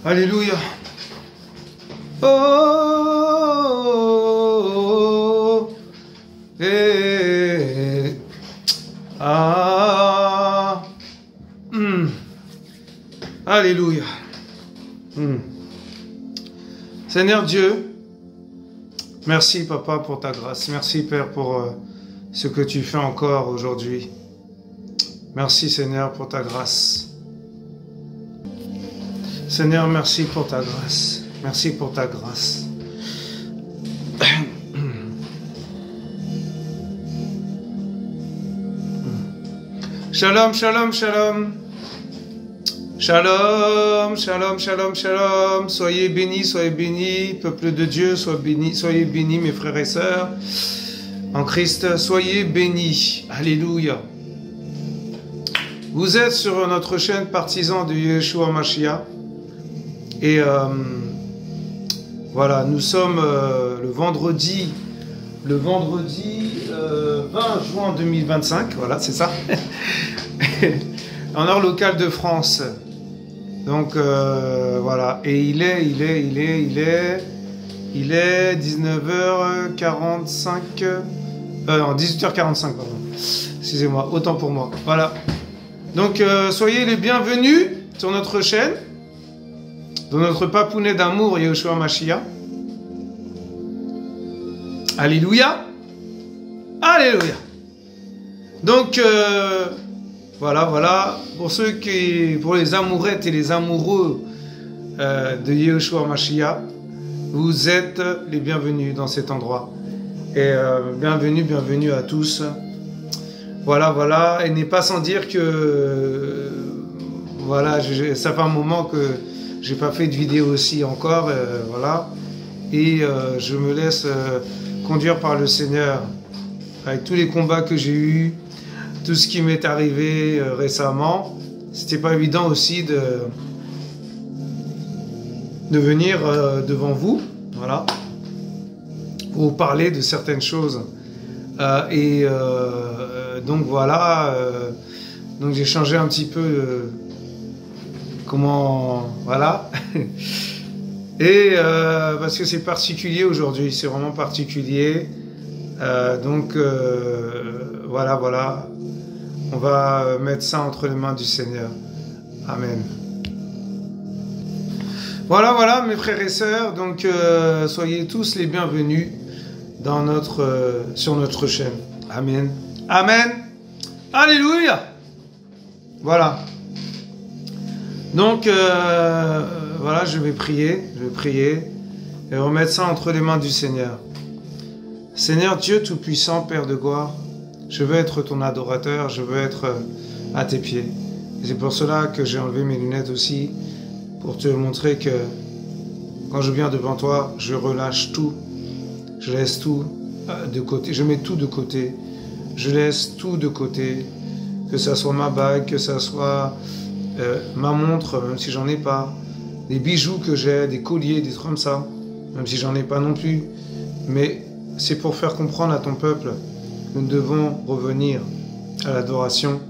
Alléluia. Oh, eh, ah, Alléluia. Seigneur Dieu, merci Papa pour ta grâce. Merci Père pour ce que tu fais encore aujourd'hui. Merci Seigneur pour ta grâce. Seigneur, merci pour ta grâce. Merci pour ta grâce. Shalom, shalom, shalom. Shalom, shalom, shalom, shalom. Soyez bénis, peuple de Dieu, soyez bénis, mes frères et sœurs. En Christ, soyez bénis. Alléluia. Vous êtes sur notre chaîne Partisans de Yeshua Mashiach. Et voilà, nous sommes le vendredi 20 juin 2025, voilà, c'est ça, en heure locale de France. Donc voilà, et il est 19h45, non, 18h45, pardon, excusez-moi, autant pour moi, voilà. Donc soyez les bienvenus sur notre chaîne, dans notre papounet d'amour, Yeshua Mashiach. Alléluia. Alléluia. Donc, voilà. Pour les amourettes et les amoureux de Yeshua Mashiach, vous êtes les bienvenus dans cet endroit. Et bienvenue à tous. Voilà. Et n'est pas sans dire que, voilà, ça fait un moment que j'ai pas fait de vidéo aussi encore, voilà. Et je me laisse conduire par le Seigneur avec tous les combats que j'ai eus, tout ce qui m'est arrivé récemment. C'était pas évident aussi de venir devant vous, voilà, pour vous parler de certaines choses. Donc voilà, donc j'ai changé un petit peu voilà. Et parce que c'est particulier aujourd'hui, c'est vraiment particulier. Donc voilà. On va mettre ça entre les mains du Seigneur. Amen. Voilà mes frères et sœurs. Donc soyez tous les bienvenus sur notre chaîne. Amen. Amen. Alléluia. Voilà. Donc, voilà, je vais prier et remettre ça entre les mains du Seigneur. Seigneur Dieu Tout-Puissant, Père de gloire, je veux être ton adorateur, je veux être à tes pieds. Et c'est pour cela que j'ai enlevé mes lunettes aussi, pour te montrer que quand je viens devant toi, je relâche tout, je laisse tout de côté, je mets tout de côté, je laisse tout de côté, que ça soit ma bague, que ça soit ma montre, même si j'en ai pas, des bijoux que j'ai, des colliers, des trucs comme ça, même si j'en ai pas non plus. Mais c'est pour faire comprendre à ton peuple que nous devons revenir à l'adoration,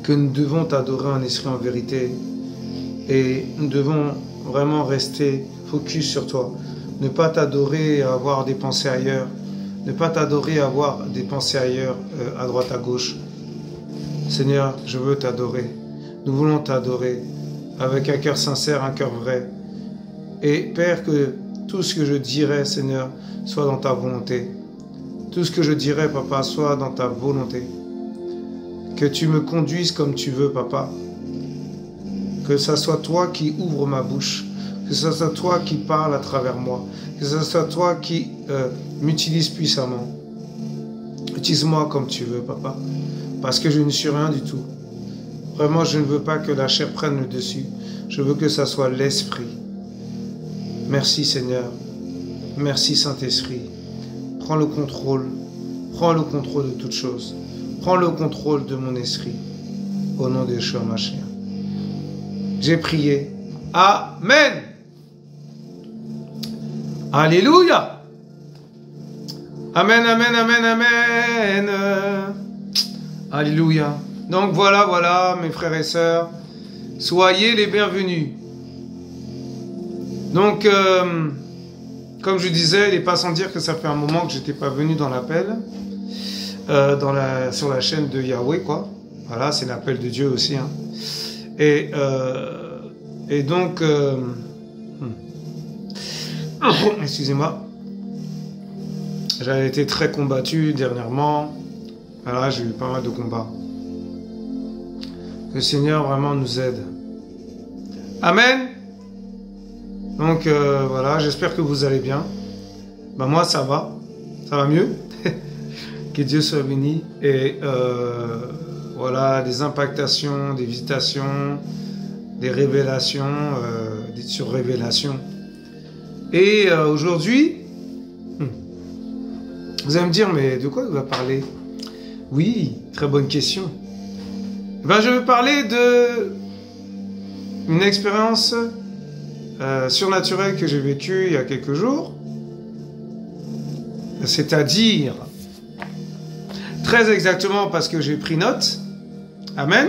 que nous devons t'adorer en esprit en vérité, et nous devons vraiment rester focus sur toi. Ne pas t'adorer et avoir des pensées ailleurs, ne pas t'adorer et avoir des pensées ailleurs, à droite, à gauche. Seigneur, je veux t'adorer. Nous voulons t'adorer avec un cœur sincère, un cœur vrai. Et Père, que tout ce que je dirai, Seigneur, soit dans ta volonté. Tout ce que je dirai, Papa, soit dans ta volonté. Que tu me conduises comme tu veux, Papa. Que ce soit toi qui ouvre ma bouche. Que ce soit toi qui parle à travers moi. Que ce soit toi qui m'utilise puissamment. Utilise-moi comme tu veux, Papa. Parce que je ne suis rien du tout. Vraiment, je ne veux pas que la chair prenne le dessus. Je veux que ça soit l'esprit. Merci Seigneur. Merci Saint-Esprit. Prends le contrôle. Prends le contrôle de toutes choses. Prends le contrôle de mon esprit. Au nom de Yeshua Mashiach. J'ai prié. Amen. Alléluia. Amen, amen, amen, amen. Alléluia. Donc voilà, mes frères et sœurs, soyez les bienvenus. Donc, comme je disais, il n'est pas sans dire que ça fait un moment que je n'étais pas venu dans l'appel, sur la chaîne de Yahweh, quoi. Voilà, c'est l'appel de Dieu aussi. Hein. Et donc, excusez-moi, j'avais été très combattu dernièrement. Voilà, j'ai eu pas mal de combats. Que le Seigneur vraiment nous aide. Amen. Donc voilà, j'espère que vous allez bien. Ben moi ça va mieux. Que Dieu soit béni. Et voilà, des impactations, des visitations, des révélations, des surrévélations. Et aujourd'hui, vous allez me dire, mais de quoi il va parler? Oui, très bonne question. Ben, je vais parler de une expérience surnaturelle que j'ai vécue il y a quelques jours. C'est-à-dire, très exactement parce que j'ai pris note. Amen.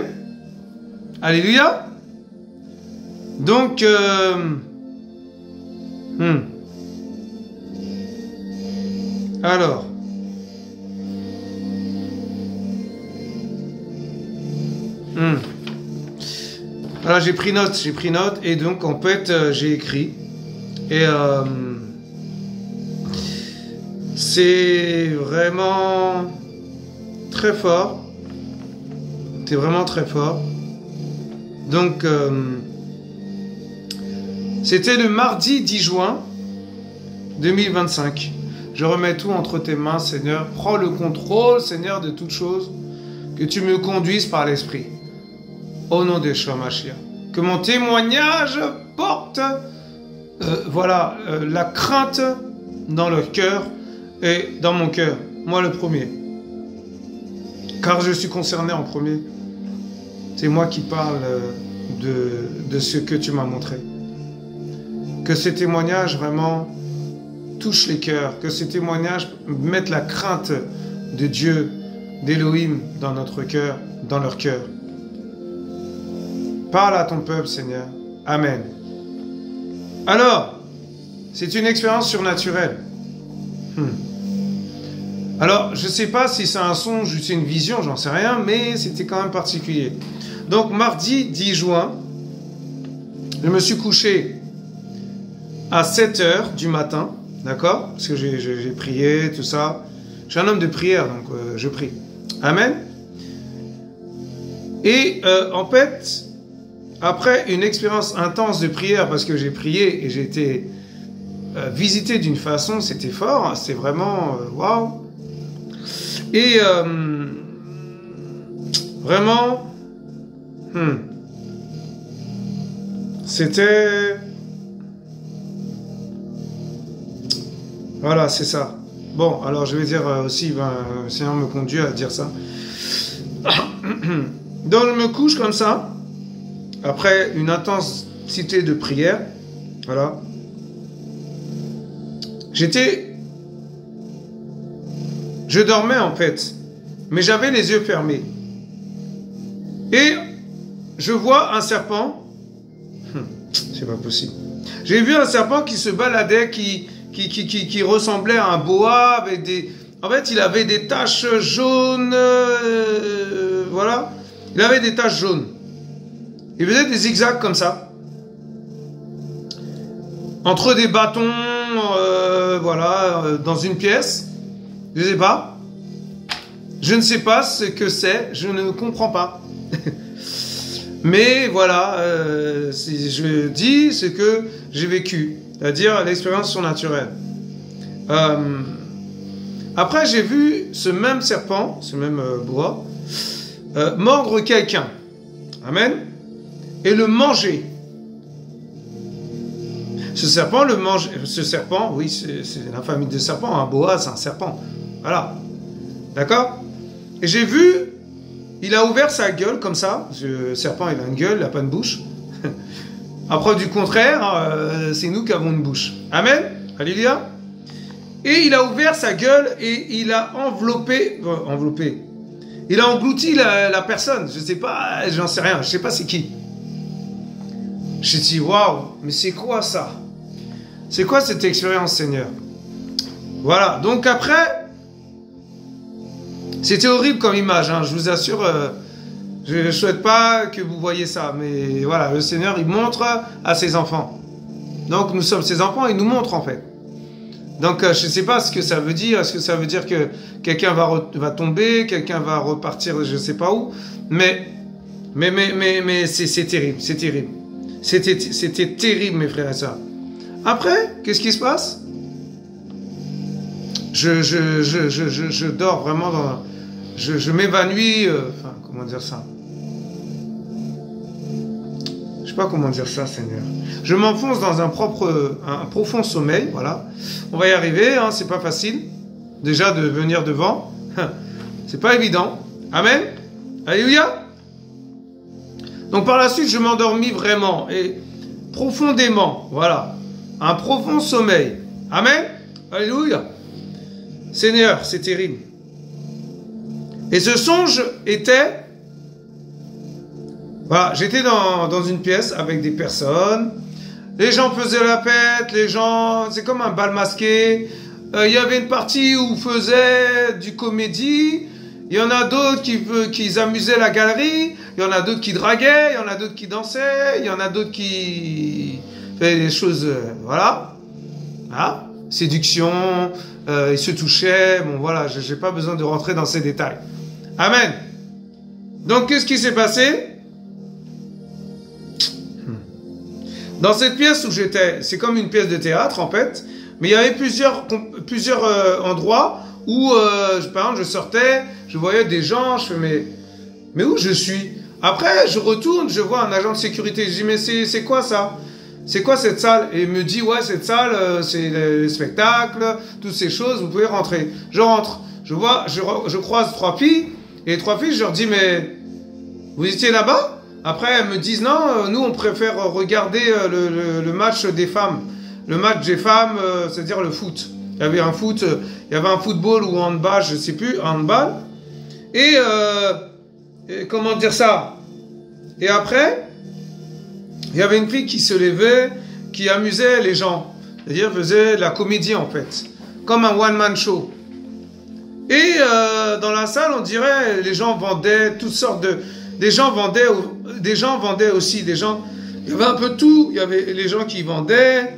Alléluia. Donc, alors, voilà, j'ai pris note, et donc en fait j'ai écrit, et c'est vraiment très fort, c'est vraiment très fort. Donc c'était le mardi 10 juin 2025. Je remets tout entre tes mains, Seigneur. Prends le contrôle, Seigneur, de toutes choses. Que tu me conduises par l'Esprit. Au nom de Yeshua Mashiach. Que mon témoignage porte la crainte dans le cœur et dans mon cœur. Moi le premier. Car je suis concerné en premier. C'est moi qui parle de ce que tu m'as montré. Que ces témoignages vraiment touchent les cœurs. Que ces témoignages mettent la crainte de Dieu, d'Élohim dans notre cœur, dans leur cœur. Parle à ton peuple, Seigneur. Amen. Alors, c'est une expérience surnaturelle. Alors, je ne sais pas si c'est un songe ou c'est une vision, j'en sais rien, mais c'était quand même particulier. Donc, mardi 10 juin, je me suis couché à 7h du matin, d'accord? Parce que j'ai prié, tout ça. Je suis un homme de prière, donc je prie. Amen. Et en fait, après une expérience intense de prière, parce que j'ai prié et j'ai été visité d'une façon, c'était fort, hein, c'était vraiment waouh. Et vraiment, c'était, voilà, c'est ça. Bon, alors je vais dire aussi, le Seigneur me conduit à dire ça. Donc je me couche comme ça, après une intensité de prière, voilà. Je dormais en fait, mais j'avais les yeux fermés. Et je vois un serpent, c'est pas possible. J'ai vu un serpent qui se baladait, qui ressemblait à un boa, avec des... En fait, il avait des taches jaunes, voilà. Il avait des taches jaunes. Il faisait des zigzags comme ça. Entre des bâtons, voilà, dans une pièce. Je ne sais pas. Je ne sais pas ce que c'est. Je ne comprends pas. Mais voilà, je dis ce que j'ai vécu. C'est-à-dire l'expérience surnaturelle. Après, j'ai vu ce même serpent, ce même bois, mordre quelqu'un. Amen. Et le manger. Ce serpent, oui, c'est la famille des serpents. Un boa, c'est un serpent. Voilà. D'accord? Et j'ai vu, il a ouvert sa gueule comme ça. Le serpent, il a une gueule, il n'a pas de bouche. Après, du contraire, c'est nous qui avons une bouche. Amen. Alléluia. Et il a ouvert sa gueule et il a enveloppé. Il a englouti la personne. Je sais pas, j'en sais rien. Je sais pas c'est qui. J'ai dit, waouh, mais c'est quoi ça? C'est quoi cette expérience, Seigneur? Voilà, donc après, c'était horrible comme image, hein, je vous assure, je ne souhaite pas que vous voyez ça, mais voilà, le Seigneur, il montre à ses enfants. Donc nous sommes ses enfants, il nous montre en fait. Donc je ne sais pas ce que ça veut dire, est-ce que ça veut dire que quelqu'un va tomber, quelqu'un va repartir je ne sais pas où, mais c'est terrible, c'est terrible. C'était terrible, mes frères et sœurs. Après, qu'est-ce qui se passe? Je dors vraiment dans... Je m'évanouis... enfin, comment dire ça? Je sais pas comment dire ça, Seigneur. Je m'enfonce dans un profond sommeil, voilà. On va y arriver, hein, c'est pas facile. Déjà, de venir devant. C'est pas évident. Amen. Alléluia. Donc, par la suite, je m'endormis vraiment. Et profondément, voilà. Un profond sommeil. Amen. Alléluia. Seigneur, c'est terrible. Et ce songe était... Voilà, j'étais dans une pièce avec des personnes. Les gens faisaient la fête, les gens... C'est comme un bal masqué. Il y avait une partie où on faisait du comédie. Il y en a d'autres qui amusaient la galerie. Il y en a d'autres qui draguaient. Il y en a d'autres qui dansaient. Il y en a d'autres qui faisaient des choses... voilà. Voilà. Séduction. Ils se touchaient. Bon, voilà, je n'ai pas besoin de rentrer dans ces détails. Amen. Donc, qu'est-ce qui s'est passé? Dans cette pièce où j'étais, c'est comme une pièce de théâtre en fait, mais il y avait plusieurs endroits où, par exemple, je sortais, je voyais des gens, je fais mais où je suis? Après, je retourne, je vois un agent de sécurité, je dis mais c'est quoi ça? C'est quoi cette salle? Et il me dit ouais, cette salle, c'est les spectacles, toutes ces choses, vous pouvez rentrer. Je rentre, je croise 3 filles, et les 3 filles, je leur dis mais vous étiez là-bas? Après, elles me disent non, nous on préfère regarder le match des femmes. Le match des femmes, c'est-à-dire le foot. Il y avait un football ou handball, je ne sais plus, handball. Et comment dire ça? Et après, il y avait une fille qui se levait, qui amusait les gens. C'est-à-dire faisait de la comédie en fait. Comme un one-man show. Et dans la salle, on dirait, les gens vendaient toutes sortes de... Des gens vendaient aussi, il y avait un peu de tout, il y avait les gens qui vendaient,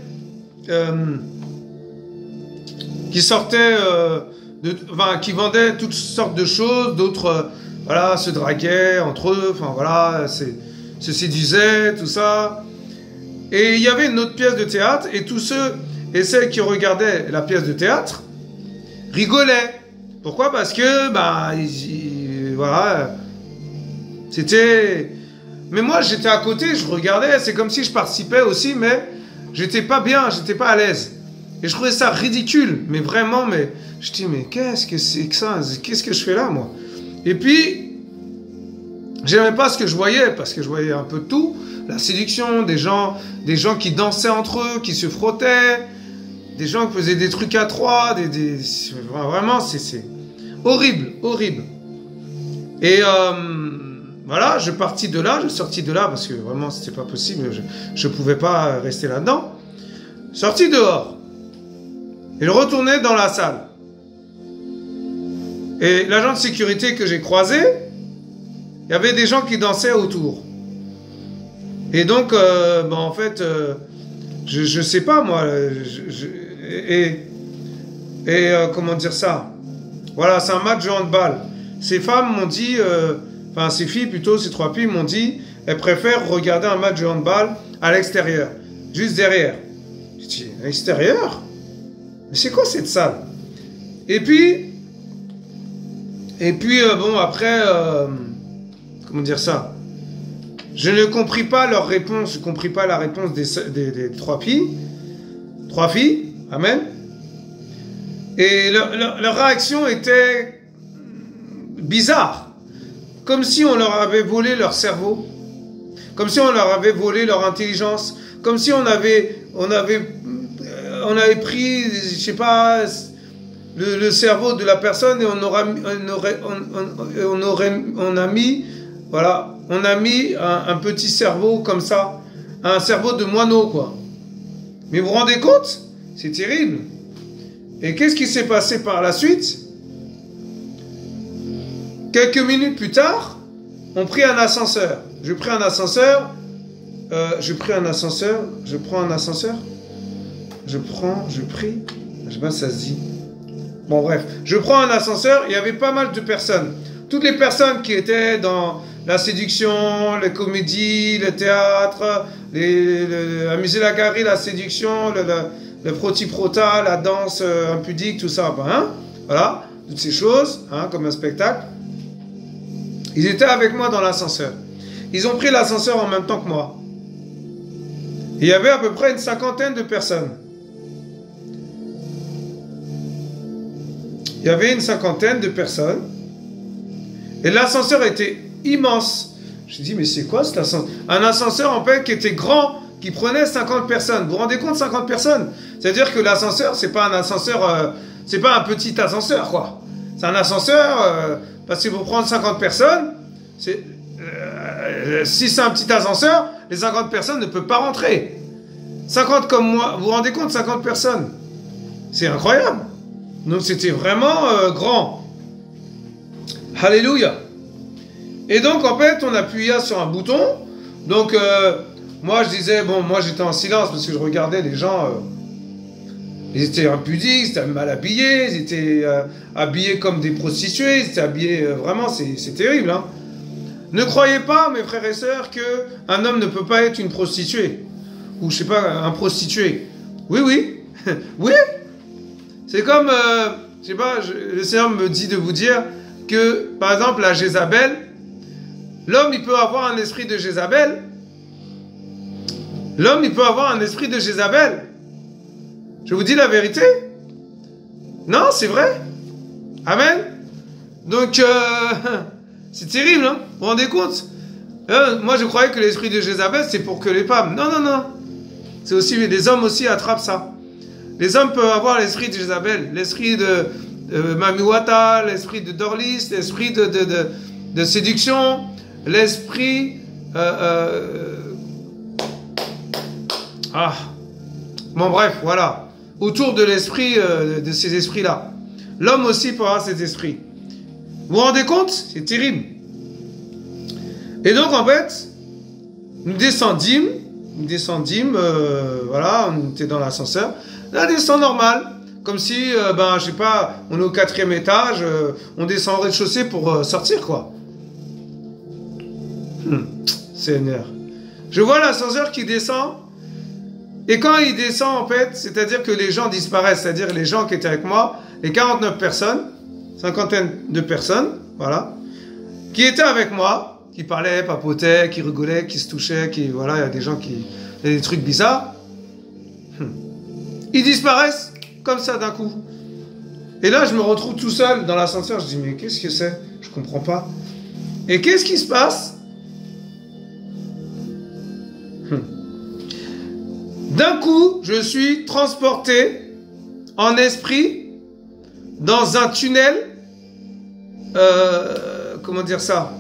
qui vendaient toutes sortes de choses, d'autres, voilà, se draguaient entre eux, enfin voilà, se séduisaient, tout ça. Et il y avait une autre pièce de théâtre, et tous ceux et celles qui regardaient la pièce de théâtre rigolaient. Pourquoi? Parce que, voilà... C'était... Mais moi, j'étais à côté, je regardais, c'est comme si je participais aussi, mais j'étais pas bien, j'étais pas à l'aise. Et je trouvais ça ridicule, mais vraiment, mais... Je dis, mais qu'est-ce que c'est que ça? Qu'est-ce que je fais là, moi? Et puis, j'aimais pas ce que je voyais, parce que je voyais un peu de tout. La séduction, des gens qui dansaient entre eux, qui se frottaient, des gens qui faisaient des trucs à 3, vraiment, c'est horrible, horrible. Et... voilà, je sortis de là, parce que vraiment, c'était pas possible, je pouvais pas rester là-dedans. Sorti dehors. Et je retournais dans la salle. Et l'agent de sécurité que j'ai croisé, il y avait des gens qui dansaient autour. Et donc, en fait, je sais pas, moi, comment dire ça? Voilà, c'est un match de handball. Ces femmes m'ont dit... Enfin, ces filles, plutôt, ces 3 filles m'ont dit, elles préfèrent regarder un match de handball à l'extérieur, juste derrière. Je dis, à l'extérieur? Mais c'est quoi cette salle? Et puis, bon, après, comment dire ça? Je ne compris pas leur réponse, je ne compris pas la réponse des 3 filles. 3 filles, amen. Et leur réaction était bizarre. Comme si on leur avait volé leur cerveau, comme si on leur avait volé leur intelligence, comme si on avait pris, je sais pas, le cerveau de la personne et on a mis un petit cerveau comme ça, un cerveau de moineau quoi. Mais vous vous rendez compte? C'est terrible. Et qu'est-ce qui s'est passé par la suite? Quelques minutes plus tard, on prit un ascenseur. Je prends un ascenseur. Je prie, je sais pas si ça se dit. Bon bref, je prends un ascenseur, il y avait pas mal de personnes. Toutes les personnes qui étaient dans la séduction, les comédies, le théâtre, la musée la galerie, la séduction, le proti-prota, la danse impudique, tout ça, hein, voilà, toutes ces choses, hein, comme un spectacle. Ils étaient avec moi dans l'ascenseur. Ils ont pris l'ascenseur en même temps que moi. Il y avait à peu près une 50aine de personnes. Il y avait une 50aine de personnes. Et l'ascenseur était immense. Je me dis, mais c'est quoi cet ascenseur? Un ascenseur en fait qui était grand, qui prenait 50 personnes. Vous vous rendez compte, 50 personnes? C'est-à-dire que l'ascenseur, c'est pas un ascenseur, c'est pas un petit ascenseur, quoi. C'est un ascenseur, parce que pour prendre 50 personnes, si c'est un petit ascenseur, les 50 personnes ne peuvent pas rentrer. 50 comme moi, vous vous rendez compte, 50 personnes. C'est incroyable. Donc c'était vraiment grand. Alléluia. Et donc en fait, on appuyait sur un bouton. Donc moi je disais, bon, moi j'étais en silence parce que je regardais les gens. Ils étaient impudiques, ils étaient mal habillés, ils étaient habillés comme des prostituées, ils étaient habillés vraiment, c'est terrible, hein. Ne croyez pas, mes frères et sœurs, qu'un homme ne peut pas être une prostituée. Ou je sais pas, un prostitué. Oui, oui. Oui. C'est comme, je sais pas, le Seigneur me dit de vous dire que, par exemple, la Jézabel, l'homme, il peut avoir un esprit de Jézabel. L'homme, il peut avoir un esprit de Jézabel. Je vous dis la vérité. Non, c'est vrai. Amen. Donc, c'est terrible, hein. Vous vous rendez compte? Moi, je croyais que l'esprit de Jézabel, c'est pour que les femmes... Non, non, non. C'est aussi... Les hommes aussi attrapent ça. Les hommes peuvent avoir l'esprit de Jézabel, l'esprit de Mamiwata, l'esprit de Dorlis, l'esprit de séduction, l'esprit... Bon, bref, voilà. Autour de l'esprit, de ces esprits-là. L'homme aussi peut avoir cet esprit. Vous vous rendez compte? C'est terrible. Et donc, en fait, nous descendîmes, voilà, on était dans l'ascenseur. La descente normale, comme si, je sais pas, on est au 4e étage, on descend au rez-de-chaussée pour sortir, quoi. Seigneur. Je vois l'ascenseur qui descend, et quand il descend, en fait, c'est-à-dire que les gens disparaissent, c'est-à-dire les gens qui étaient avec moi, les 49 personnes, 50aine de personnes, voilà, qui étaient avec moi, qui parlaient, papotaient, qui rigolaient, qui se touchaient, voilà, il y a des gens qui... Il y a des trucs bizarres. Ils disparaissent comme ça d'un coup. Et là, je me retrouve tout seul dans l'ascenseur. Je dis, mais qu'est-ce que c'est? Je comprends pas. Et qu'est-ce qui se passe? D'un coup, je suis transporté en esprit dans un tunnel. Comment dire ça?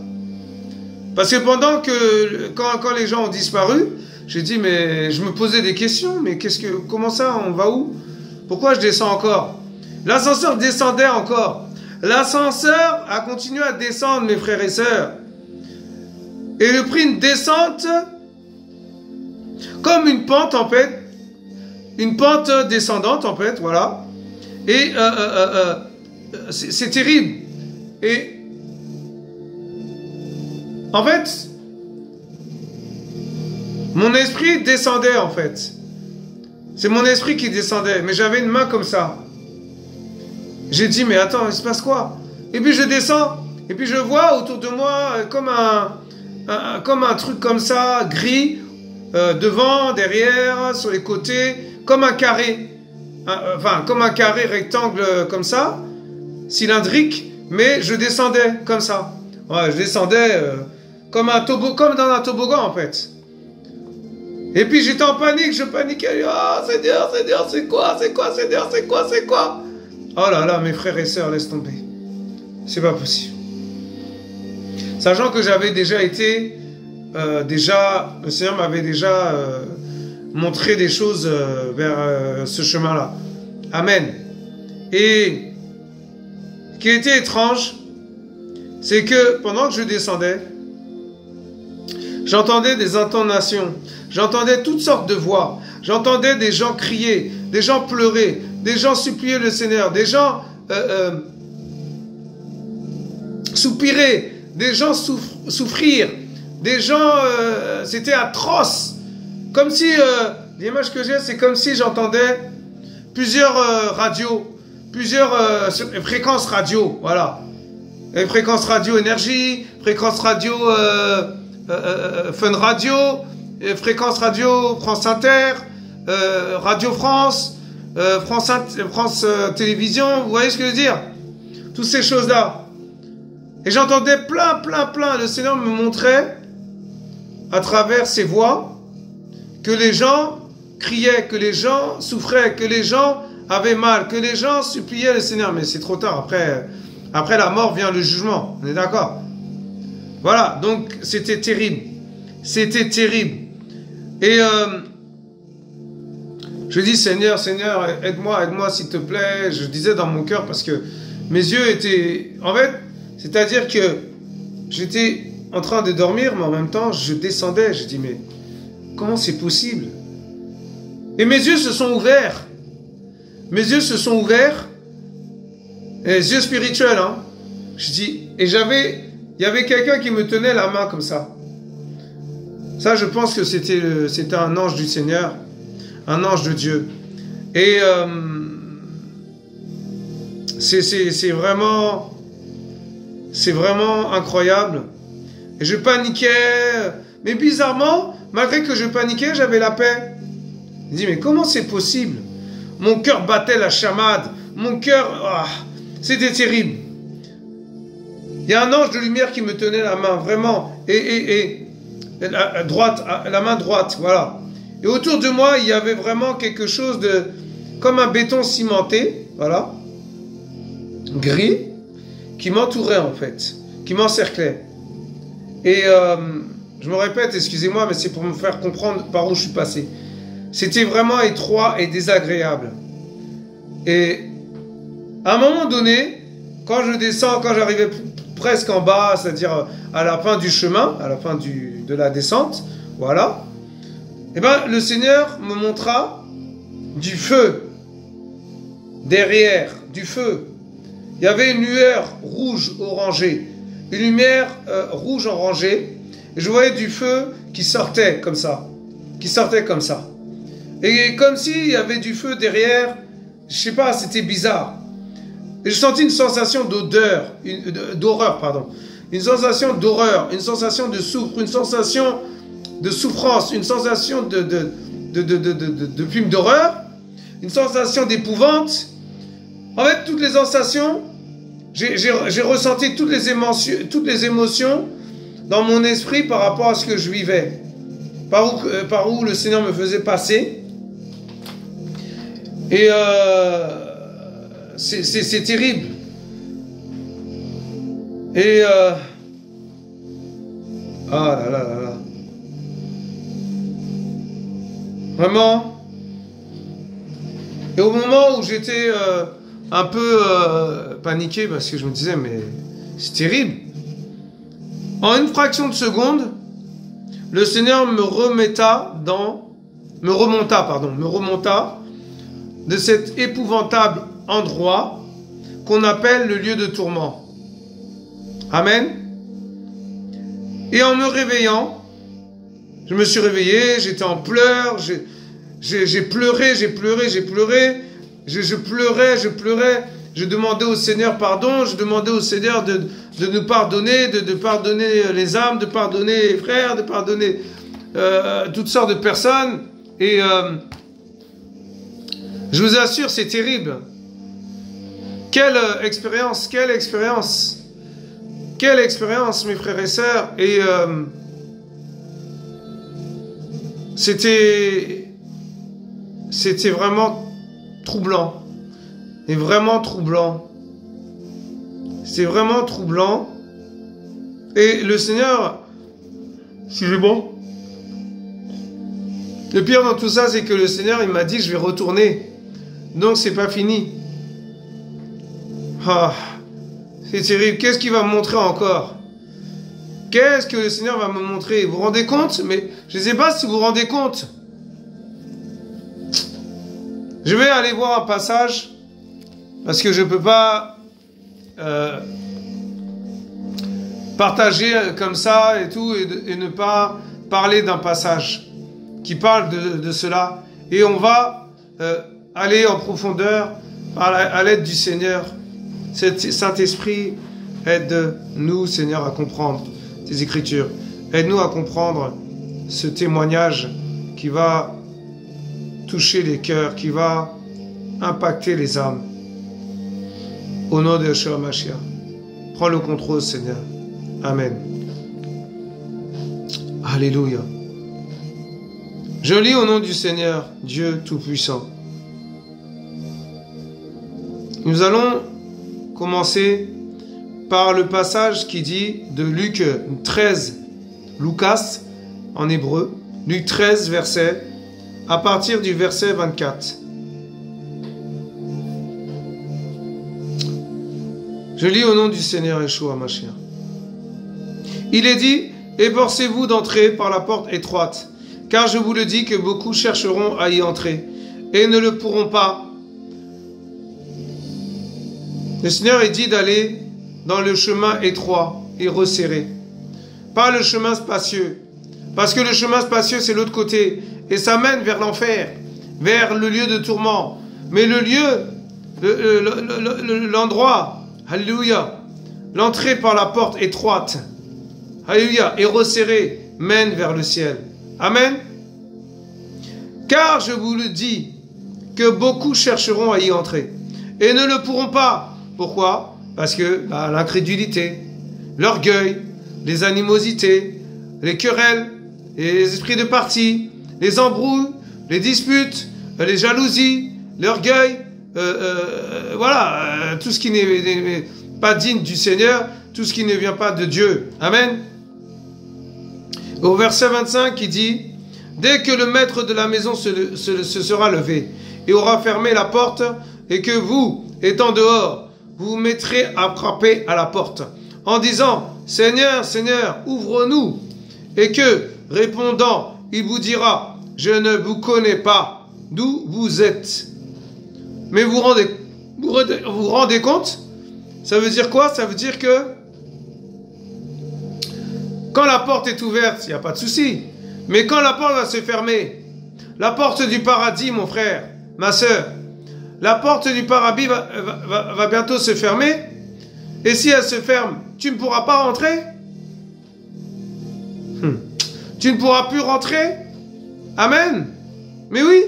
Parce que pendant que... Quand les gens ont disparu, j'ai dit, mais je me posais des questions. Mais comment ça? On va où? Pourquoi je descends encore? L'ascenseur descendait encore. L'ascenseur a continué à descendre, mes frères et sœurs. Et il a pris une descente comme une pente, en fait. Une pente descendante, en fait, voilà. Et c'est terrible. Et en fait, mon esprit descendait, en fait. C'est mon esprit qui descendait. Mais j'avais une main comme ça. J'ai dit, mais attends, il se passe quoi? Et puis je descends. Et puis je vois autour de moi comme un truc comme ça, gris, devant, derrière, sur les côtés, comme un carré. Enfin, comme un carré rectangle comme ça, cylindrique, mais je descendais comme ça. Ouais, je descendais comme dans un toboggan, en fait. Et puis j'étais en panique, je paniquais. Oh, Seigneur, c'est quoi? Seigneur, c'est quoi? Oh là là, mes frères et sœurs, laisse tomber. C'est pas possible. Sachant que j'avais déjà été... le Seigneur m'avait déjà montrer des choses vers ce chemin-là. Amen. Et ce qui était étrange, c'est que pendant que je descendais, j'entendais des intonations, j'entendais toutes sortes de voix, j'entendais des gens crier, des gens pleurer, des gens supplier le Seigneur, des gens soupirer, des gens souffrir, des gens, c'était atroce. Comme si, l'image que j'ai, c'est comme si j'entendais plusieurs radios, plusieurs fréquences radio, voilà. Et fréquence radio énergie, fréquence radio Fun Radio, fréquence radio France Inter, Radio France, France Télévision, vous voyez ce que je veux dire? Toutes ces choses-là. Et j'entendais plein. Le Seigneur me montrait, à travers ces voix, que les gens criaient, que les gens souffraient, que les gens avaient mal, que les gens suppliaient le Seigneur. Mais c'est trop tard, après la mort vient le jugement, on est d'accord? Voilà, donc c'était terrible. C'était terrible. Et je dis, Seigneur, aide-moi s'il te plaît. Je disais dans mon cœur parce que mes yeux étaient... En fait, c'est-à-dire que j'étais en train de dormir, mais en même temps, je descendais. Je dis, mais comment c'est possible? Et mes yeux se sont ouverts. Mes yeux se sont ouverts. Les yeux spirituels, hein. Je dis, et il y avait quelqu'un qui me tenait la main comme ça. Ça, je pense que c'était un ange du Seigneur, un ange de Dieu. Et c'est vraiment incroyable. Et je paniquais, mais bizarrement, malgré que je paniquais, j'avais la paix. Je dis, mais comment c'est possible? Mon cœur battait la chamade, mon cœur, c'était terrible. Il y a un ange de lumière qui me tenait la main, vraiment, et la main droite, voilà. Et autour de moi, il y avait vraiment quelque chose de, comme un béton cimenté, voilà, gris, qui m'entourait en fait, qui m'encerclait. Et je me répète, excusez-moi, mais c'est pour me faire comprendre par où je suis passé. C'était vraiment étroit et désagréable. Et à un moment donné, quand je descends, quand j'arrivais presque en bas, c'est-à-dire à la fin du chemin, à la fin de la descente, voilà, et ben le Seigneur me montra du feu, derrière, du feu. Il y avait une lueur rouge orangée, une lumière rouge orangée, et je voyais du feu qui sortait comme ça, et comme s'il y avait du feu derrière, je sais pas, c'était bizarre. Et je sentis une sensation d'horreur, pardon. Une sensation d'horreur, une sensation de souffre, une sensation de souffrance, une sensation de film d'horreur, une sensation d'épouvante. En fait, toutes les sensations, j'ai ressenti toutes les émotions dans mon esprit par rapport à ce que je vivais, par où le Seigneur me faisait passer. Et c'est terrible. Et ah là là là là. Vraiment. Et au moment où j'étais un peu paniqué parce que je me disais mais c'est terrible. En une fraction de seconde, le Seigneur me remonta de cet épouvantable endroit qu'on appelle le lieu de tourment. Amen. Et en me réveillant, je me suis réveillé, j'étais en pleurs, j'ai pleuré, je pleurais, je demandais au Seigneur pardon, je demandais au Seigneur de nous pardonner, de pardonner les âmes, de pardonner les frères, de pardonner toutes sortes de personnes. Et je vous assure, c'est terrible. Quelle expérience, mes frères et sœurs. Et c'était vraiment troublant. Et vraiment troublant. C'était vraiment troublant. Et le Seigneur, excusez-moi, Le pire dans tout ça, c'est que le Seigneur, il m'a dit, je vais retourner. Donc, c'est pas fini. Ah, c'est terrible. Qu'est-ce qu'il va me montrer encore? Qu'est-ce que le Seigneur va me montrer? Vous vous rendez compte? Mais je ne sais pas si vous vous rendez compte. Je vais aller voir un passage parce que je ne peux pas partager comme ça et tout et ne pas parler d'un passage qui parle de cela. Et on va aller en profondeur à l'aide du Seigneur. Saint-Esprit, aide-nous, Seigneur, à comprendre tes Écritures. Aide-nous à comprendre ce témoignage qui va toucher les cœurs, qui va impacter les âmes. Au nom de Yeshua Mashiach, prends le contrôle, Seigneur. Amen. Alléluia. Je lis au nom du Seigneur, Dieu Tout-Puissant. Nous allons commencer par le passage qui dit de Luc 13, Lucas en hébreu, Luc 13, verset, à partir du verset 24. Je lis au nom du Seigneur Yeshua Mashiach. Il est dit, efforcez-vous d'entrer par la porte étroite, car je vous le dis que beaucoup chercheront à y entrer, et ne le pourront pas. Le Seigneur est dit d'aller dans le chemin étroit et resserré, pas le chemin spacieux, parce que le chemin spacieux c'est l'autre côté, et ça mène vers l'enfer, vers le lieu de tourment. Mais le lieu, l'endroit, alléluia, l'entrée par la porte étroite, alléluia, et resserrée, mène vers le ciel. Amen. Car je vous le dis, que beaucoup chercheront à y entrer, et ne le pourront pas. Pourquoi? Parce que l'incrédulité, l'orgueil, les animosités, les querelles, les esprits de parti, les embrouilles, les disputes, les jalousies, l'orgueil, voilà, tout ce qui n'est pas digne du Seigneur, tout ce qui ne vient pas de Dieu. Amen. Au verset 25, il dit, dès que le maître de la maison se sera levé et aura fermé la porte, et que vous, étant dehors, vous vous mettrez à frapper à la porte, en disant, Seigneur, Seigneur, ouvre-nous. Et que, répondant, il vous dira, je ne vous connais pas, d'où vous êtes. Mais vous vous rendez compte? Ça veut dire quoi? Ça veut dire que, quand la porte est ouverte, il n'y a pas de souci. Mais quand la porte va se fermer, la porte du paradis, mon frère, ma sœur, la porte du paradis va bientôt se fermer. Et si elle se ferme, tu ne pourras pas rentrer. Tu ne pourras plus rentrer. Amen. Mais oui.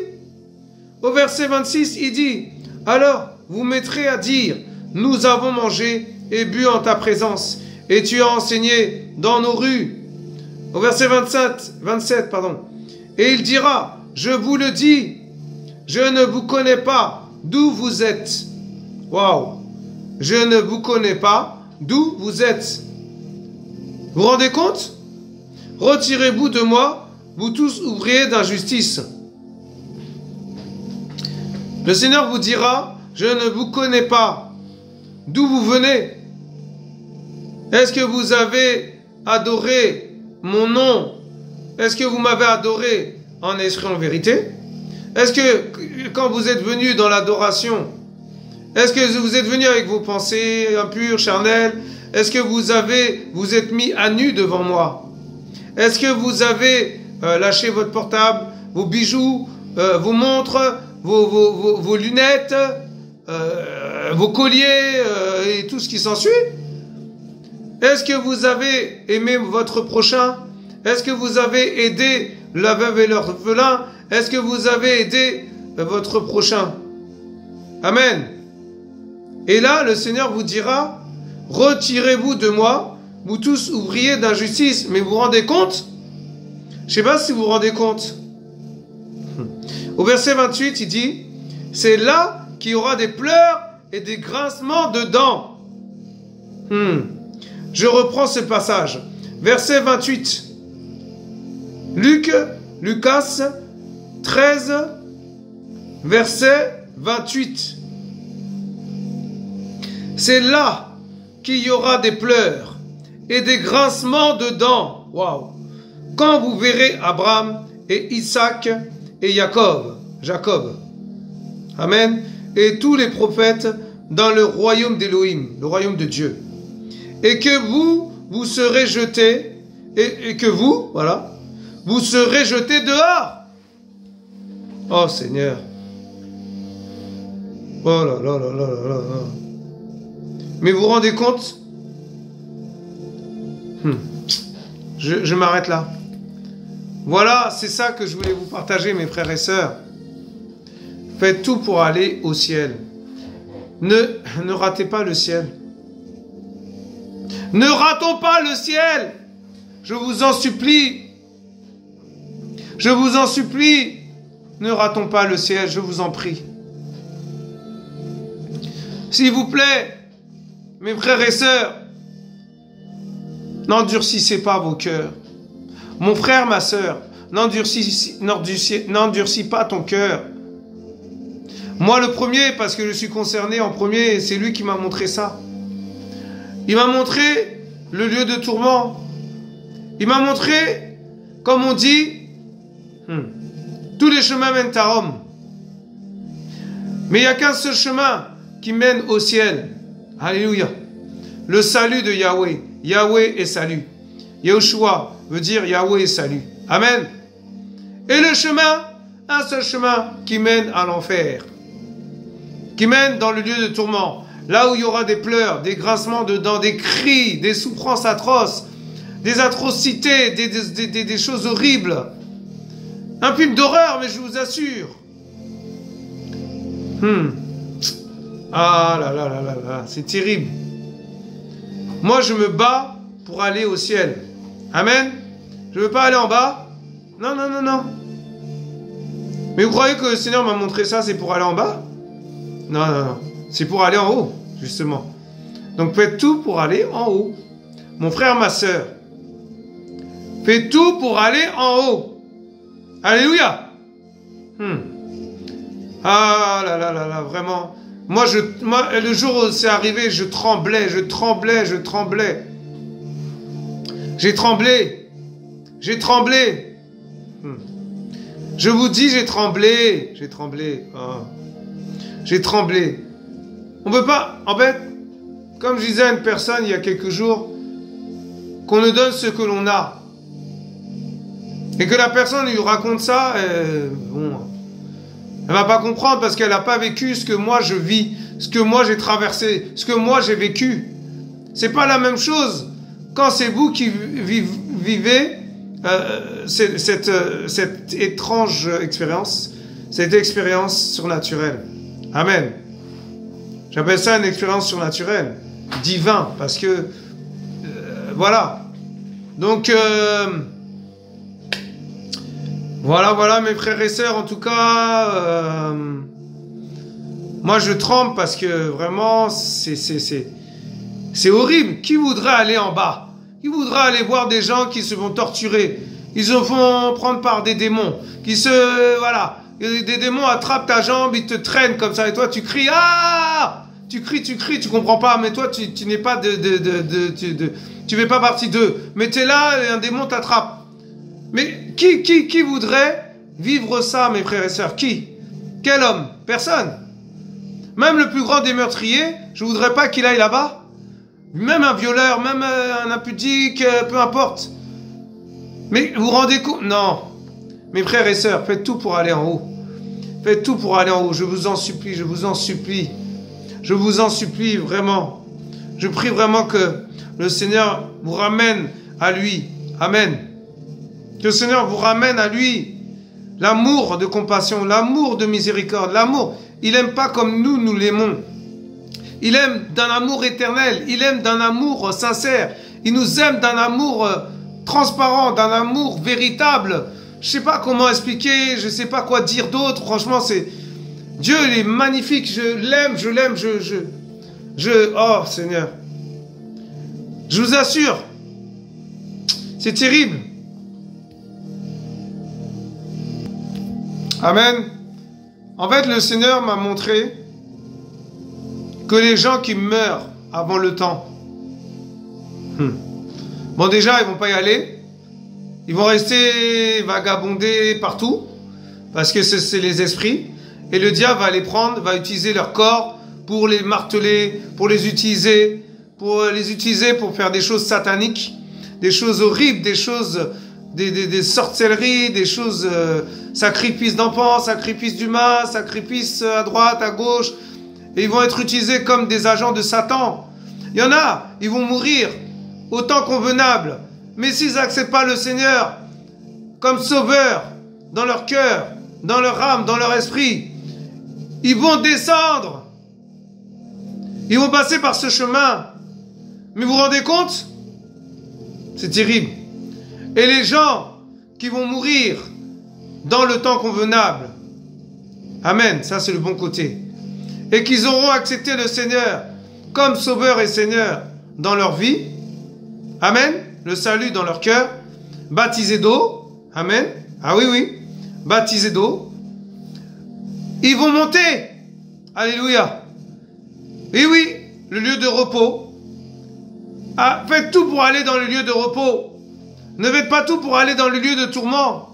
Au verset 26, il dit, alors vous mettrez à dire, nous avons mangé et bu en ta présence, et tu as enseigné dans nos rues. Au verset 27, et il dira, je vous le dis, je ne vous connais pas, d'où vous êtes. Waouh! Je ne vous connais pas, d'où vous êtes. Vous vous rendez compte? Retirez-vous de moi, vous tous ouvriers d'injustice. Le Seigneur vous dira, je ne vous connais pas, d'où vous venez. Est-ce que vous avez adoré mon nom? Est-ce que vous m'avez adoré en esprit, en vérité? Est-ce que quand vous êtes venu dans l'adoration, est-ce que vous êtes venu avec vos pensées impures, charnelles? Est-ce que vous êtes mis à nu devant moi? Est-ce que vous avez lâché votre portable, vos bijoux, vos montres, vos lunettes, vos colliers et tout ce qui s'ensuit? Est-ce que vous avez aimé votre prochain? Est-ce que vous avez aidé la veuve et l'orphelin? Est-ce que vous avez aidé votre prochain? Amen. Et là, le Seigneur vous dira, retirez-vous de moi, vous tous ouvriers d'injustice. Mais vous vous rendez compte? Je ne sais pas si vous vous rendez compte. Au verset 28, il dit, c'est là qu'il y aura des pleurs et des grincements de dents. Je reprends ce passage. Verset 28. Lucas 13, verset 28. C'est là qu'il y aura des pleurs et des grincements de dents. Waouh! Quand vous verrez Abraham et Isaac et Jacob. Amen. Et tous les prophètes dans le royaume d'Élohim, le royaume de Dieu. Et que vous serez jetés, et que vous, voilà, vous serez jetés dehors. Oh Seigneur. Oh là là là là là là. Mais vous vous rendez compte? Je m'arrête là. Voilà, c'est ça que je voulais vous partager, mes frères et sœurs. Faites tout pour aller au ciel. Ne ratez pas le ciel. Ne ratons pas le ciel. Je vous en supplie. Je vous en supplie. Ne ratons pas le ciel, je vous en prie. S'il vous plaît, mes frères et sœurs, n'endurcissez pas vos cœurs. Mon frère, ma sœur, n'endurcis pas ton cœur. Moi, le premier, parce que je suis concerné en premier, c'est lui qui m'a montré ça. Il m'a montré le lieu de tourment. Il m'a montré, comme on dit, tous les chemins mènent à Rome. Mais il n'y a qu'un seul chemin qui mène au ciel. Alléluia. Le salut de Yahweh. Yahweh est salut. Yahushua veut dire Yahweh est salut. Amen. Et le chemin, un seul chemin qui mène à l'enfer. Qui mène dans le lieu de tourment. Là où il y aura des pleurs, des grincements de dents, des cris, des souffrances atroces, des atrocités, des choses horribles. Un film d'horreur, mais je vous assure. Ah là là là là là, c'est terrible. Moi, je me bats pour aller au ciel. Amen. Je ne veux pas aller en bas. Non, non, non, non. Mais vous croyez que le Seigneur m'a montré ça, c'est pour aller en bas? Non, non, non. C'est pour aller en haut, justement. Donc, faites tout pour aller en haut. Mon frère, ma sœur. Faites tout pour aller en haut. Alléluia. Ah là là là là, vraiment. Moi, le jour où c'est arrivé, je tremblais. J'ai tremblé. Je vous dis, j'ai tremblé. Oh. J'ai tremblé. On ne peut pas, en fait, comme je disais à une personne il y a quelques jours, qu'on ne donne ce que l'on a. Et que la personne lui raconte ça, bon, elle va pas comprendre parce qu'elle n'a pas vécu ce que moi je vis, ce que moi j'ai traversé, ce que moi j'ai vécu. C'est pas la même chose quand c'est vous qui vivez cette étrange expérience, cette expérience surnaturelle. Amen. J'appelle ça une expérience surnaturelle, divin, parce que voilà. Donc voilà mes frères et sœurs, en tout cas, moi je tremble parce que vraiment c'est horrible. Qui voudrait aller en bas? Qui voudrait aller voir des gens qui se font torturer? Ils se font prendre par des démons. Voilà. Des démons attrapent ta jambe, ils te traînent comme ça et toi tu cries. Ah! Tu cries, tu comprends pas, mais toi tu n'es pas tu fais pas partie d'eux. Mais tu es là et un démon t'attrape. Mais qui voudrait vivre ça, mes frères et sœurs? Qui? Quel homme? Personne. Même le plus grand des meurtriers, je voudrais pas qu'il aille là-bas. Même un violeur, même un impudique, peu importe. Mais vous vous rendez compte? Non. Mes frères et sœurs, faites tout pour aller en haut. Faites tout pour aller en haut. Je vous en supplie, je vous en supplie. Je vous en supplie vraiment. Je prie vraiment que le Seigneur vous ramène à lui. Amen. Que le Seigneur vous ramène à lui. L'amour de compassion, l'amour de miséricorde, l'amour. Il n'aime pas comme nous l'aimons. Il aime d'un amour éternel. Il aime d'un amour sincère. Il nous aime d'un amour transparent, d'un amour véritable. Je ne sais pas comment expliquer, je ne sais pas quoi dire d'autre. Franchement, Dieu, il est magnifique. Je l'aime. Oh, Seigneur. Je vous assure. C'est terrible. Amen. En fait, le Seigneur m'a montré que les gens qui meurent avant le temps, bon, déjà, ils vont pas y aller. Ils vont rester vagabonder partout, parce que c'est les esprits. Et le diable va les prendre, va utiliser leur corps pour les marteler, pour les utiliser pour faire des choses sataniques, des choses horribles, des choses, des sorcelleries, des choses, sacrifices d'enfants, sacrifices d'humains, sacrifices à droite, à gauche. Et ils vont être utilisés comme des agents de Satan. Il y en a, ils vont mourir au temps convenable. Mais s'ils n'acceptent pas le Seigneur comme sauveur dans leur cœur, dans leur âme, dans leur esprit, ils vont descendre. Ils vont passer par ce chemin. Mais vous vous rendez compte? C'est terrible. Et les gens qui vont mourir dans le temps convenable, amen, ça c'est le bon côté, et qu'ils auront accepté le Seigneur comme sauveur et Seigneur dans leur vie, amen, le salut dans leur cœur, baptisés d'eau, amen, ah oui, oui, baptisés d'eau, ils vont monter, alléluia, et oui, le lieu de repos. Ah, faites tout pour aller dans le lieu de repos. Ne faites pas tout pour aller dans le lieu de tourment.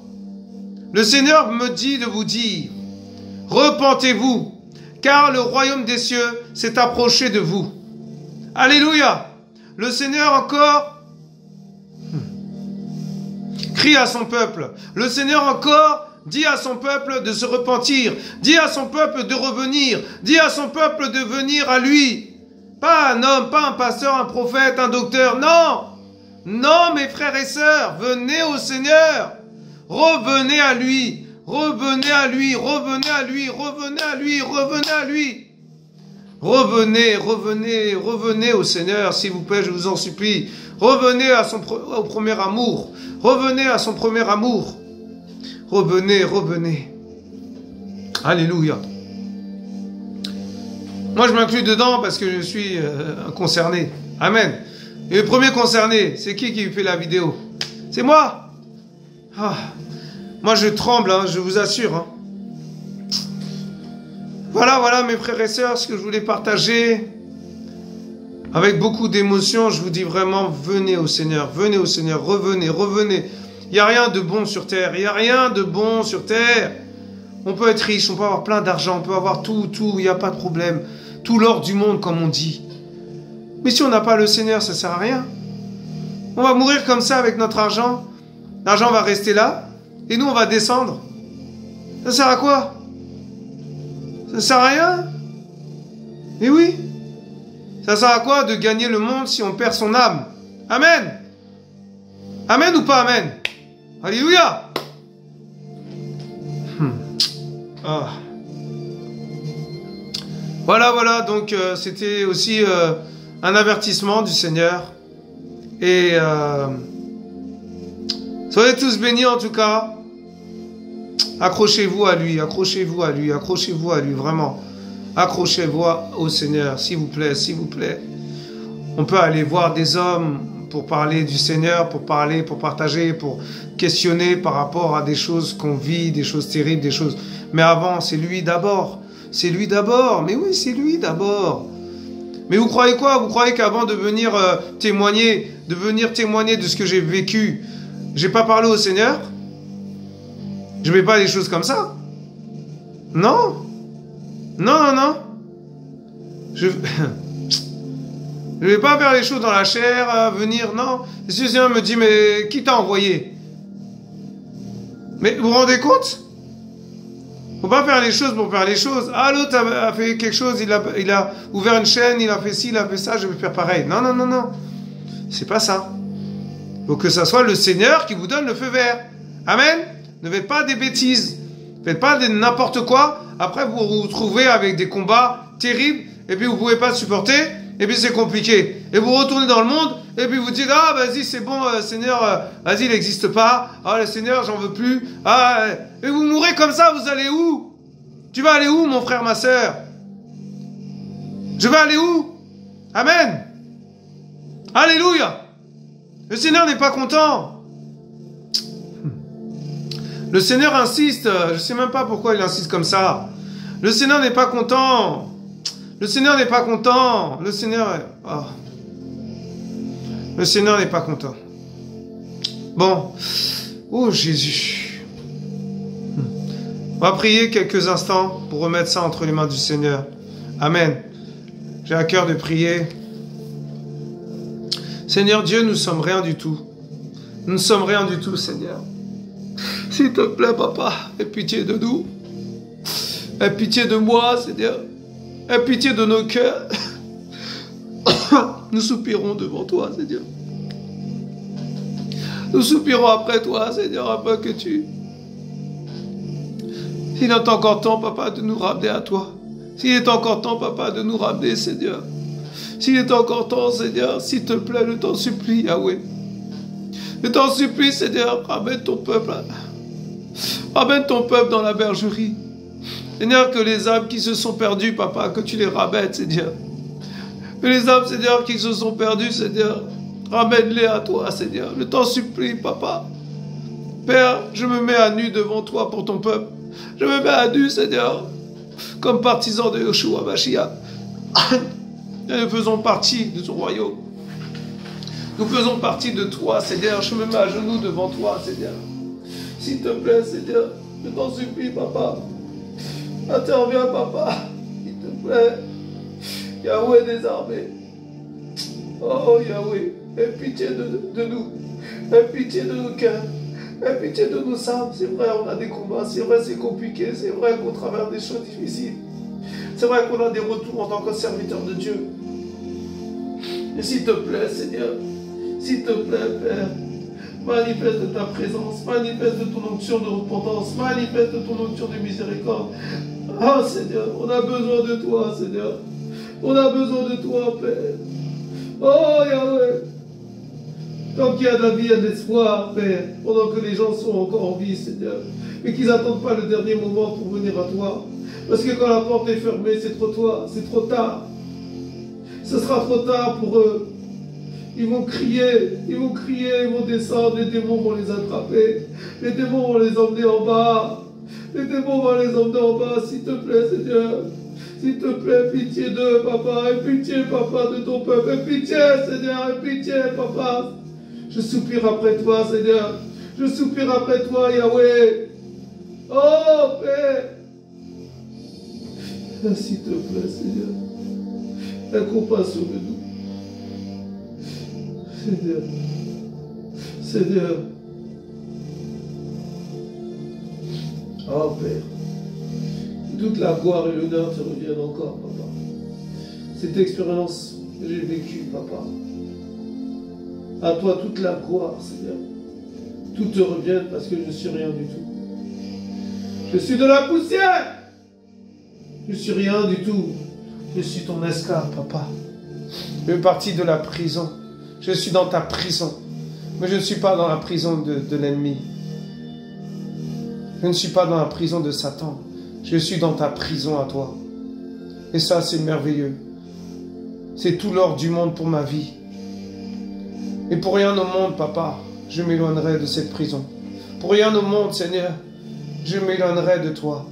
Le Seigneur me dit de vous dire, repentez-vous, car le royaume des cieux s'est approché de vous. Alléluia. Le Seigneur encore crie à son peuple. Le Seigneur encore dit à son peuple de se repentir, dit à son peuple de revenir, dit à son peuple de venir à lui. Pas un homme, pas un pasteur, un prophète, un docteur, non. Non, mes frères et sœurs, venez au Seigneur. Revenez à lui, revenez à lui, revenez à lui, revenez à lui, revenez à lui. Revenez, revenez, revenez au Seigneur, s'il vous plaît, je vous en supplie. Revenez au premier amour. Revenez à son premier amour. Revenez, revenez. Alléluia. Moi, je m'inclus dedans parce que je suis concerné. Amen. Et le premier concerné, c'est qui fait la vidéo? C'est moi. Ah. Moi, je tremble, hein, je vous assure. Hein. Voilà, mes frères et sœurs, ce que je voulais partager. Avec beaucoup d'émotion, je vous dis vraiment, venez au Seigneur, revenez, revenez. Il n'y a rien de bon sur terre, il n'y a rien de bon sur terre. On peut être riche, on peut avoir plein d'argent, on peut avoir tout, il n'y a pas de problème. Tout l'or du monde, comme on dit. Mais si on n'a pas le Seigneur, ça ne sert à rien. On va mourir comme ça avec notre argent. L'argent va rester là, et nous, on va descendre. Ça sert à quoi? Ça sert à rien. Et oui. Ça sert à quoi de gagner le monde si on perd son âme? Amen. Amen ou pas amen? Alléluia. Ah. Voilà, donc c'était aussi un avertissement du Seigneur. Et soyez tous bénis en tout cas. Accrochez-vous à lui, vraiment. Accrochez-vous au Seigneur, s'il vous plaît. On peut aller voir des hommes pour parler du Seigneur, pour partager, pour questionner par rapport à des choses qu'on vit, des choses terribles, des choses... Mais avant, c'est lui d'abord. C'est lui d'abord. Mais oui, c'est lui d'abord. Mais vous croyez quoi? Vous croyez qu'avant de venir témoigner de ce que j'ai vécu, j'ai pas parlé au Seigneur? Je ne fais pas des choses comme ça. Non. Je ne vais pas faire les choses dans la chair, venir, non. Et si le Seigneur me dit, mais qui t'a envoyé? Mais vous vous rendez compte? Faut pas faire les choses pour faire les choses. Ah, l'autre a fait quelque chose, il a ouvert une chaîne, il a fait ci, il a fait ça, je vais faire pareil. Non. C'est pas ça. Il faut que ça soit le Seigneur qui vous donne le feu vert. Amen. Ne faites pas des bêtises. Ne faites pas n'importe quoi. Après, vous vous retrouvez avec des combats terribles. Et puis, vous ne pouvez pas supporter. Et puis, c'est compliqué. Et vous retournez dans le monde. Et puis, vous dites, ah, vas-y, c'est bon, Seigneur, vas-y, il n'existe pas. Ah, le Seigneur, j'en veux plus. Ah, et vous mourrez comme ça, vous allez où? Tu vas aller où, mon frère, ma sœur? Je vais aller où? Amen. Alléluia. Le Seigneur n'est pas content. Le Seigneur insiste, je ne sais même pas pourquoi il insiste comme ça. Le Seigneur n'est pas content. Le Seigneur n'est pas content. Le Seigneur est... Oh. Le Seigneur n'est pas content. Bon. Oh Jésus. On va prier quelques instants pour remettre ça entre les mains du Seigneur. Amen. J'ai à cœur de prier. Seigneur Dieu, nous ne sommes rien du tout. Nous ne sommes rien du tout, Seigneur. S'il te plaît, Papa, aie pitié de nous. Aie pitié de moi, Seigneur. Aie pitié de nos cœurs. Nous soupirons devant toi, Seigneur. Nous soupirons après toi, Seigneur, afin que tu... S'il est encore temps, Papa, de nous ramener à toi. S'il est encore temps, Papa, de nous ramener, Seigneur. S'il est encore temps, Seigneur, s'il te plaît, je t'en supplie, Yahweh. Je t'en supplie, Seigneur, ramène ton peuple. Ramène ton peuple dans la bergerie. Seigneur, que les âmes qui se sont perdues, Papa, que tu les ramènes, Seigneur. Que les âmes, Seigneur, qui se sont perdues, Seigneur, ramène-les à toi, Seigneur. Je t'en supplie, Papa. Père, je me mets à nu devant toi pour ton peuple. Je me mets à nu, Seigneur, comme partisan de Yeshua Mashiach. Et nous faisons partie de ton royaume. Nous faisons partie de toi, Seigneur. Je me mets à genoux devant toi, Seigneur. S'il te plaît, Seigneur, je t'en supplie, Papa. Interviens, Papa. S'il te plaît. Yahweh des armées. Oh, Yahweh, aie pitié de nous. Aie pitié de nos cœurs. Aie pitié de nos âmes. C'est vrai, on a des combats. C'est vrai, c'est compliqué. C'est vrai qu'on traverse des choses difficiles. C'est vrai qu'on a des retours en tant que serviteur de Dieu. Et s'il te plaît, Seigneur, s'il te plaît, Père, manifeste de ta présence, manifeste de ton onction de repentance, manifeste de ton onction de miséricorde. Ah, Seigneur, on a besoin de toi, Seigneur. On a besoin de toi, Père. Oh, Yahweh. Tant qu'il y a de la vie, il y a de l'espoir, Père, pendant que les gens sont encore en vie, Seigneur. Mais qu'ils n'attendent pas le dernier moment pour venir à toi. Parce que quand la porte est fermée, c'est trop tard. Ce sera trop tard pour eux. Ils vont crier, ils vont descendre, les démons vont les attraper. Les démons vont les emmener en bas. Les démons vont les emmener en bas, s'il te plaît, Seigneur. S'il te plaît, pitié d'eux, Papa. Aie pitié, Papa, de ton peuple. Aie pitié, Seigneur. Aie pitié, Papa. Je soupire après toi, Seigneur. Je soupire après toi, Yahweh. Oh, Père. S'il te plaît, Seigneur. Aie compassion de nous. Seigneur. Seigneur. Oh, Père. Que toute la gloire et l'honneur te reviennent encore, Papa. Cette expérience que j'ai vécue, Papa. À toi toute la gloire, Seigneur. Tout te revient parce que je ne suis rien du tout. Je suis de la poussière. Je ne suis rien du tout. Je suis ton esclave, Papa. Je fais partie de la prison. Je suis dans ta prison. Mais je ne suis pas dans la prison de l'ennemi. Je ne suis pas dans la prison de Satan. Je suis dans ta prison à toi. Et ça, c'est merveilleux. C'est tout l'or du monde pour ma vie. Et pour rien au monde, Papa, je m'éloignerai de cette prison. Pour rien au monde, Seigneur, je m'éloignerai de toi.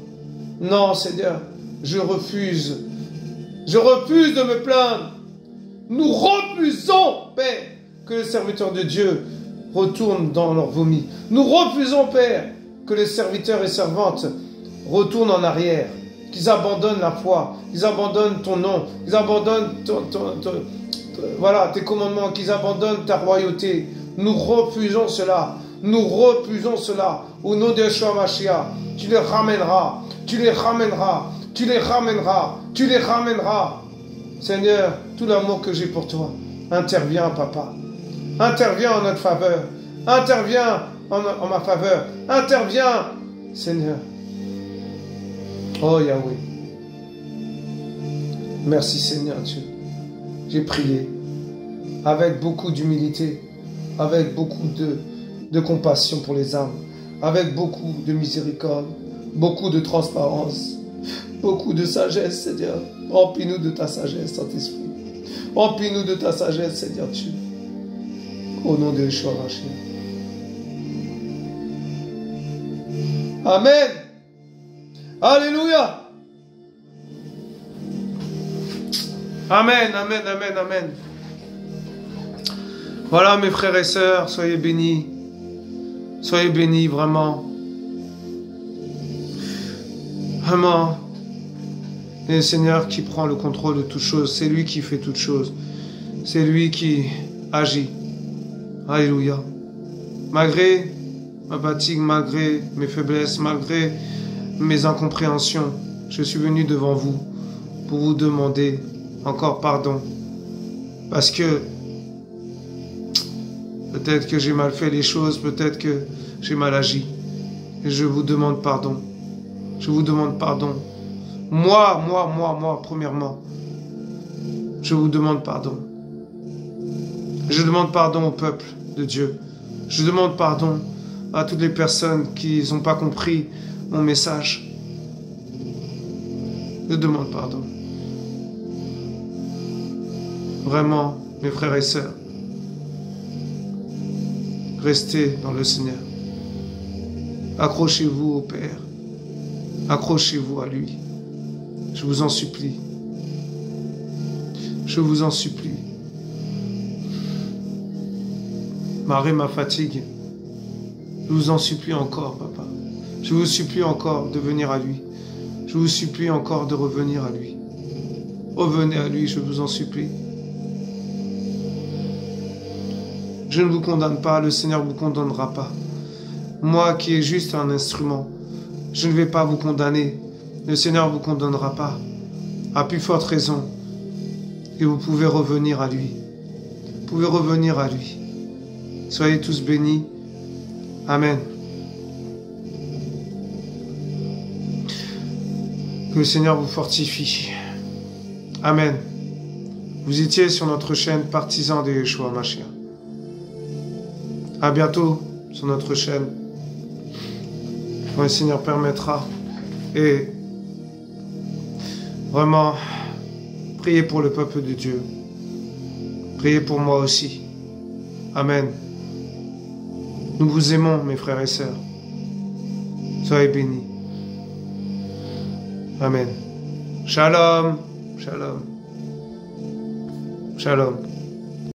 Non, Seigneur, je refuse. Je refuse de me plaindre. Nous refusons, Père, que les serviteurs de Dieu retournent dans leur vomi. Nous refusons, Père, que les serviteurs et servantes retournent en arrière, qu'ils abandonnent la foi, qu'ils abandonnent ton nom, qu'ils abandonnent voilà, tes commandements, qu'ils abandonnent ta royauté. Nous refusons cela. Nous refusons cela. Au nom de Yeshua Mashiach, tu les ramèneras. Tu les ramèneras. Tu les ramèneras. Tu les ramèneras. Seigneur, tout l'amour que j'ai pour toi, interviens, Papa. Interviens en notre faveur. Interviens en ma faveur. Interviens, Seigneur. Oh Yahweh. Merci, Seigneur Dieu. J'ai prié avec beaucoup d'humilité, avec beaucoup de compassion pour les âmes, avec beaucoup de miséricorde, beaucoup de transparence, beaucoup de sagesse, Seigneur. Remplis-nous de ta sagesse, Saint-Esprit. Remplis-nous de ta sagesse, Seigneur Dieu. Au nom de Yeshua Mashiach. Amen. Alléluia. Amen, amen, amen, amen. Voilà mes frères et sœurs, soyez bénis. Soyez bénis vraiment. Vraiment. Et le Seigneur qui prend le contrôle de toutes choses. C'est lui qui fait toutes choses. C'est lui qui agit. Alléluia. Malgré ma fatigue, malgré mes faiblesses, malgré mes incompréhensions, je suis venu devant vous pour vous demander encore pardon. Parce que peut-être que j'ai mal fait les choses, peut-être que j'ai mal agi. Et je vous demande pardon. Je vous demande pardon. Moi, premièrement, je vous demande pardon. Je demande pardon au peuple de Dieu. Je demande pardon à toutes les personnes qui n'ont pas compris mon message. Je demande pardon. Vraiment, mes frères et sœurs, restez dans le Seigneur. Accrochez-vous au Père. Accrochez-vous à lui. Je vous en supplie. Je vous en supplie. Malgré ma fatigue, je vous en supplie encore, papa. Je vous supplie encore de venir à lui. Je vous supplie encore de revenir à lui. Revenez à lui, je vous en supplie. Je ne vous condamne pas, le Seigneur ne vous condamnera pas. Moi qui est juste un instrument, je ne vais pas vous condamner. Le Seigneur ne vous condamnera pas. À plus forte raison. Et vous pouvez revenir à lui. Vous pouvez revenir à lui. Soyez tous bénis. Amen. Que le Seigneur vous fortifie. Amen. Vous étiez sur notre chaîne Partisans de Yeshua Mashiach. À bientôt sur notre chaîne. Quand le Seigneur permettra. Et vraiment, priez pour le peuple de Dieu. Priez pour moi aussi. Amen. Nous vous aimons, mes frères et sœurs. Soyez bénis. Amen. Shalom. Shalom. Shalom.